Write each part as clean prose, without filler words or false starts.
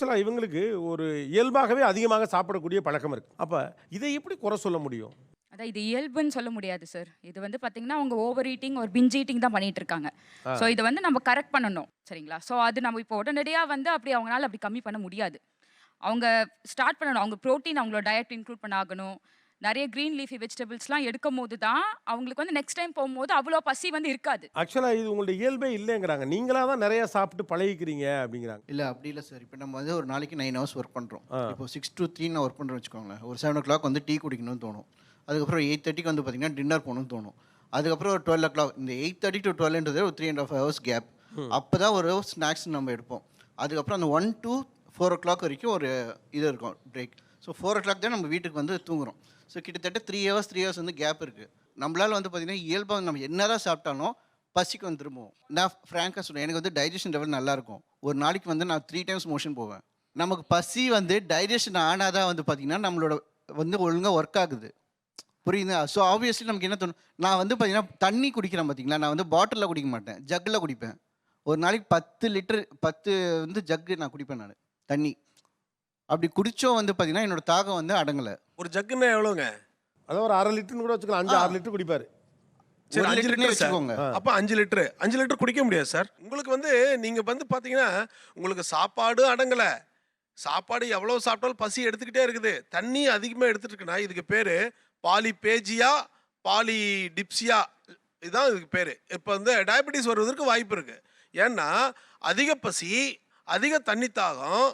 ஆக்சுவலாக இவங்களுக்கு ஒரு இயல்பாகவே அதிகமாக சாப்பிடக்கூடிய பழக்கம் இருக்கு. அப்போ இதை எப்படி குறை சொல்ல முடியும்? அதான் இது இயல்புன்னு சொல்ல முடியாது சார். இது வந்து பார்த்தீங்கன்னா, அவங்க ஓவர் ஈட்டிங் ஒரு பிஞ்ச் ஈட்டிங் தான் பண்ணிட்டு இருக்காங்க. ஆ. ஸோ இத வந்து நம்ம கரெக்ட் பண்ணணும். சரிங்களா? ஸோ அது நம்ம இப்போ உடனடியா வந்து அப்படி அவங்கனால அப்படி கம்மி பண்ண முடியாது. அவங்க ஸ்டார்ட் பண்ணணும். அவங்க புரோட்டீன் அவங்களோட டயட் இன்க்ளூட் பண்ண ஆகணும். நெறைய கிரீன் லீஃபி வெஜிடபிள்ஸ்லாம் எடுக்கும்போது தான், அவங்களுக்கு வந்து நெக்ஸ்ட் டைம் போம்போது அவ்வளோ பசி வந்து இருக்காது. ஆக்சுவலாக இது உங்களுடைய இயல்பே இல்லைங்கிறாங்க. நீங்களா தான் நிறைய சாப்பிட்டு பழகிக்கிறீங்க அப்படிங்கிறாங்க. இல்ல அப்படி இல்ல சார். இப்போ நம்ம வந்து ஒரு நாளைக்கு 9 ஹவர்ஸ் ஒர்க் பண்றோம். ஆ. இப்போ 6 to 3 நான் ஒர்க் பண்றேன்னு வச்சுக்கோங்களேன். ஒரு 7 o'clock வந்து டீ குடிக்கணும்னு தோணும். அதுக்கப்புறம் 8:30க்கு வந்து பார்த்தீங்கன்னா டின்னர் போகணும்னு தோணும். அதுக்கப்புறம் ஒரு 12 o'clock இந்த 8:30 to 12ன்றது ஒரு 3.5 hours கேப். அப்பதான் ஒரு ஸ்நாக்ஸ் நம்ம எடுப்போம். அதுக்கப்புறம் அந்த 1 to 4 o'clock வரைக்கும் ஒரு இது இருக்கும் பிரேக். ஸோ 4 o'clock தான் நம்ம வீட்டுக்கு வந்து தூங்குறோம். ஸோ கிட்டத்தட்ட 3 hours வந்து கேப் இருக்குது. நம்மளால் வந்து பார்த்திங்கன்னா இயல்பாக நம்ம என்னதான் சாப்பிட்டாலும் பசிக்கு வந்து திரும்புவோம். நான் ஃப்ராங்காக சொல்லுவேன், எனக்கு வந்து டைஜஷன் லெவல் நல்லாயிருக்கும். ஒரு நாளைக்கு வந்து நான் 3 times மோஷன் போவேன். நமக்கு பசி வந்து டைஜஷன் ஆனாதான் வந்து பார்த்திங்கன்னா நம்மளோட வந்து ஒழுங்காக ஒர்க் ஆகுது. புரியுதுங்களா? ஸோ ஆப்வியஸ்லி நமக்கு என்ன தோணும், நான் வந்து பார்த்திங்கன்னா தண்ணி குடிக்கிறேன் பார்த்தீங்களா, நான் வந்து பாட்டிலில் குடிக்க மாட்டேன், ஜக்கில் குடிப்பேன். ஒரு நாளைக்கு 10 லிட்டர் 10 வந்து ஜக்கு நான் குடிப்பேன் நான் தண்ணி. அப்படி குடிச்சோம் வந்து பார்த்தீங்கன்னா என்னோட தாகம் வந்து அடங்கலை. ஒரு ஜக்குன்னா எவ்வளோங்க? அதான் ஒரு 1/2 லிட்டர்னு கூட வச்சுக்கலாம். 5-6 லிட்டர் குடிப்பாரு. சரி, 5 லிட்டர்னே லிட்டர் வச்சுக்கோங்க. அப்போ 5 லிட்டரு 5 லிட்டர் குடிக்க முடியாது சார். உங்களுக்கு வந்து நீங்கள் வந்து பார்த்தீங்கன்னா உங்களுக்கு சாப்பாடு அடங்கலை. சாப்பாடு எவ்வளோ சாப்பிட்டாலும் பசி எடுத்துக்கிட்டே இருக்குது. தண்ணி அதிகமாக எடுத்துட்டு இருக்குன்னா இதுக்கு பேர் பாலிபேஜியா பாலிடிப்சியா, இதுதான் இதுக்கு பேர். இப்போ வந்து டயபெட்டிஸ் வருவதற்கு வாய்ப்பு இருக்குது. ஏன்னா அதிக பசி அதிக தண்ணி தாகம்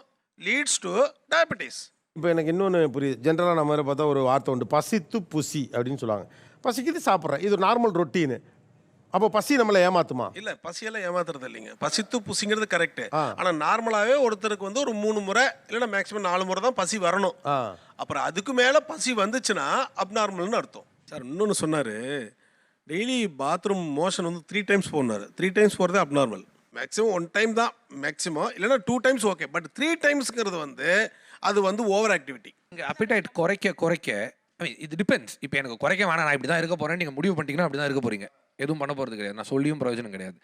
லீட்ஸ் டு டயபெட்டிஸ். இப்போ எனக்கு இன்னொன்று புரியுது. ஜென்ரலாக நம்ம வேறு பார்த்தா ஒரு வார்த்தை உண்டு, பசித்து புசி அப்படின்னு சொல்லுவாங்க. பசிக்குது சாப்பிட்றேன், இது ஒரு நார்மல் ரொட்டீனு. அப்போ பசி நம்மளை ஏமாத்துமா? இல்லை, பசியெல்லாம் ஏமாத்துறது இல்லைங்க. பசித்து புசிங்கிறது கரெக்டு. ஆ. ஆனால் நார்மலாகவே ஒருத்தருக்கு வந்து ஒரு 3 முறை இல்லைன்னா மேக்ஸிமம் 4 முறை தான் பசி வரணும். ஆ. அப்புறம் அதுக்கு மேலே பசி வந்துச்சுன்னா அப்நார்மல்னு அர்த்தம். சார் இன்னொன்று சொன்னார், டெய்லி பாத்ரூம் மோஷன் வந்து 3 times போனார். 3 times போகிறது அப்நார்மல். மேக்ஸிமம் 1 time தான் மேக்ஸிமம், இல்லைன்னா 2 times ஓகே. பட் 3 timesங்கிறது வந்து அது வந்து ஓவர் ஆக்டிவிட்டி. இங்கே அப்பிடைட் குறைக்க இது டிபெண்ட்ஸ். இப்போ எனக்கு குறைக்க வேணாம், நான் இப்படி தான் இருக்க போகிறேன், நீங்கள் முடிவு பண்ணிட்டீங்கன்னா அப்படி தான் இருக்க போகிறீங்க. எதுவும் பண்ண போகிறது கிடையாது, நான் சொல்லியும் பிரயோஜனம் கிடையாது.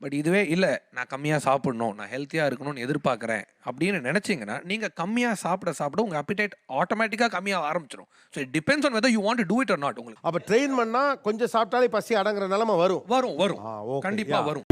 பட் இதுவே இல்லை, நான் கம்மியாக சாப்பிடணும், நான் ஹெல்த்தியாக இருக்கணும்னு எதிர்பார்க்குறேன் அப்படின்னு நினச்சிங்கன்னா நீங்கள் கம்மியாக சாப்பிட உங்கள் அப்பிடைட் ஆட்டோமேட்டிக்காக கம்மியாக ஆரம்பிச்சிடும். So it depends on whether you want to do it or not. உங்களுக்கு அப்போ ட்ரெயின் பண்ணால் கொஞ்சம் சாப்பிட்டாலே பசி அடங்குற நிலைமை வரும். வரும் ஆ, ஓகே. கண்டிப்பாக யா. வரும்.